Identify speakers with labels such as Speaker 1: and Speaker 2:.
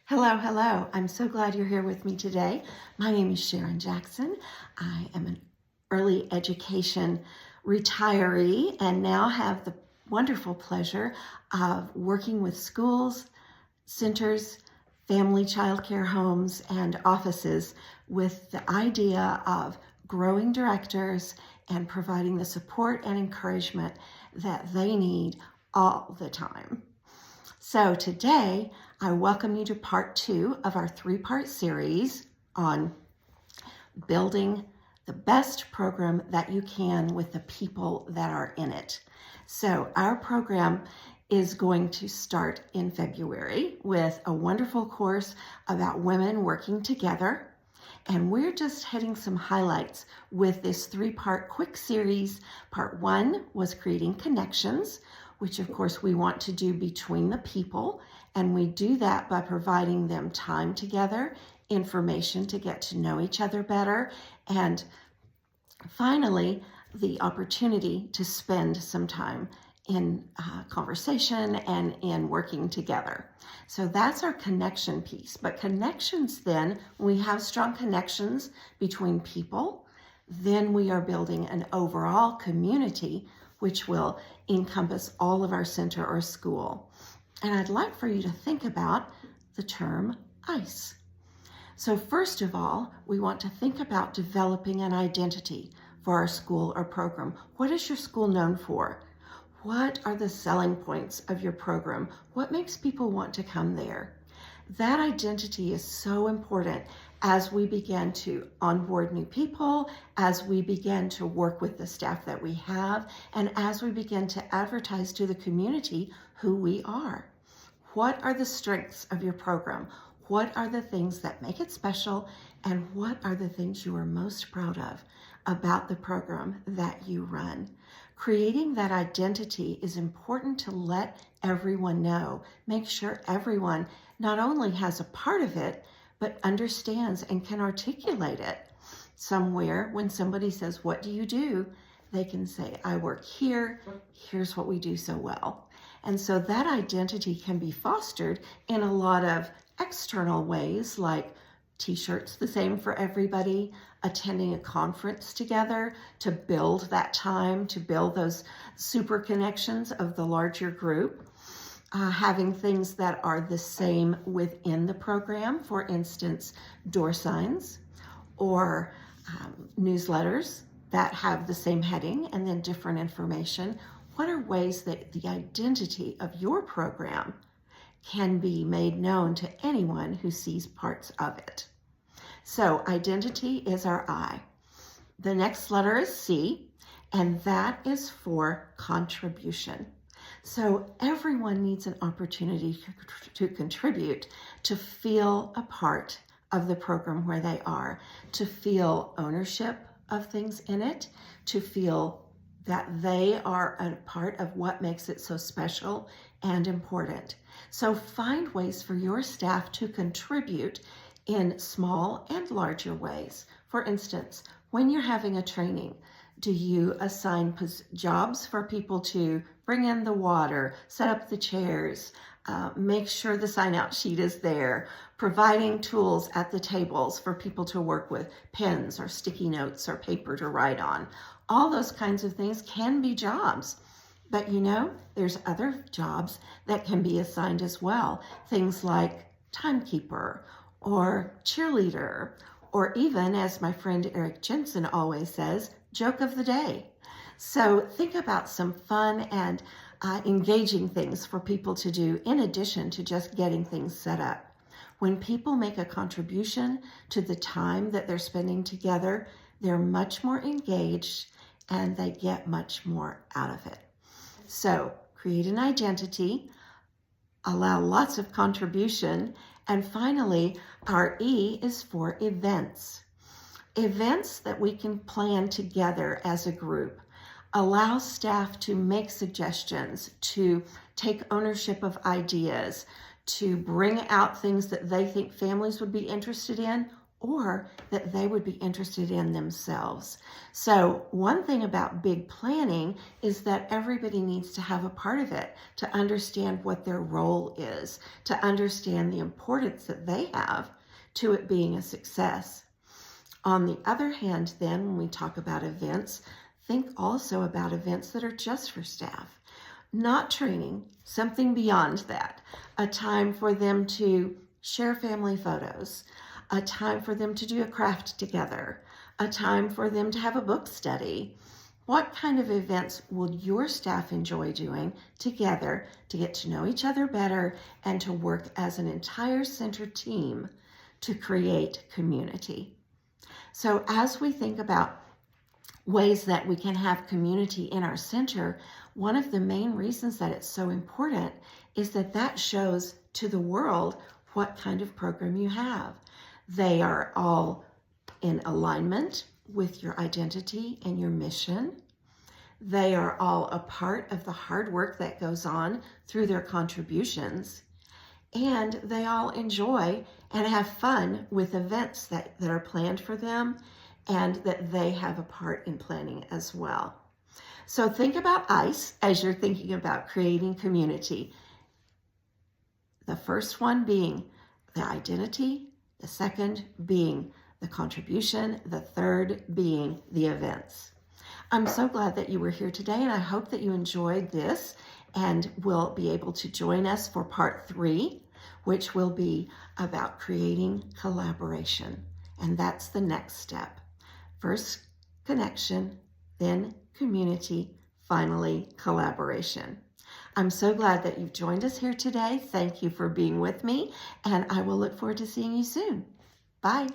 Speaker 1: Hello, hello. I'm so glad you're here with me today. My name is Sharon Jackson. I am an early education retiree and now have the wonderful pleasure of working with schools, centers, family child care homes, and offices with the idea of growing directors and providing the support and encouragement that they need all the time. So today, I welcome you to part 2 of our 3-part series on building the best program that you can with the people that are in it. So our program is going to start in February with a wonderful course about women working together. And we're just hitting some highlights with this 3-part quick series. Part 1 was creating connections, which of course we want to do between the people. And we do that by providing them time together, information to get to know each other better, and finally, the opportunity to spend some time in conversation and in working together. So that's our connection piece. But connections then, when we have strong connections between people, then we are building an overall community which will encompass all of our center or school. And I'd like for you to think about the term ICE. So first of all, we want to think about developing an identity for our school or program. What is your school known for? What are the selling points of your program? What makes people want to come there? That identity is so important as we begin to onboard new people, as we begin to work with the staff that we have, and as we begin to advertise to the community who we are. What are the strengths of your program? What are the things that make it special? And what are the things you are most proud of about the program that you run? Creating that identity is important to let everyone know. Make sure everyone not only has a part of it, but understands and can articulate it. Somewhere when somebody says, "What do you do?" they can say, "I work here. Here's what we do so well." And so that identity can be fostered in a lot of external ways, like t-shirts the same for everybody, attending a conference together to build that time, to build those super connections of the larger group. Having things that are the same within the program, for instance, door signs or newsletters that have the same heading and then different information. What are ways that the identity of your program can be made known to anyone who sees parts of it? So identity is our I. The next letter is C, and that is for contribution. So everyone needs an opportunity to contribute, to feel a part of the program where they are, to feel ownership of things in it, to feel that they are a part of what makes it so special and important. So find ways for your staff to contribute in small and larger ways. For instance, when you're having a training, do you assign jobs for people to bring in the water, set up the chairs, make sure the sign-out sheet is there, providing tools at the tables for people to work with, pens or sticky notes or paper to write on? All those kinds of things can be jobs. But you know, there's other jobs that can be assigned as well. Things like timekeeper or cheerleader, or even, as my friend Eric Jensen always says, joke of the day. So think about some fun and engaging things for people to do in addition to just getting things set up. When people make a contribution to the time that they're spending together, they're much more engaged and they get much more out of it. So create an identity, allow lots of contribution, and finally, our E is for events. Events that we can plan together as a group. Allow staff to make suggestions, to take ownership of ideas, to bring out things that they think families would be interested in, or that they would be interested in themselves. So one thing about big planning is that everybody needs to have a part of it, to understand what their role is, to understand the importance that they have to it being a success. On the other hand, then, when we talk about events, think also about events that are just for staff, not training, something beyond that, a time for them to share family photos, a time for them to do a craft together, a time for them to have a book study. What kind of events would your staff enjoy doing together to get to know each other better and to work as an entire center team to create community? So as we think about ways that we can have community in our center, one of the main reasons that it's so important is that that shows to the world what kind of program you have. They are all in alignment with your identity and your mission. They are all a part of the hard work that goes on through their contributions. And they all enjoy and have fun with events that are planned for them and that they have a part in planning as well. So think about ICE as you're thinking about creating community. The first one being the identity, the second being the contribution, the third being the events. I'm so glad that you were here today, and I hope that you enjoyed this and will be able to join us for part 3, which will be about creating collaboration. And that's the next step. First connection, then community, finally collaboration. I'm so glad that you've joined us here today. Thank you for being with me, and I will look forward to seeing you soon. Bye.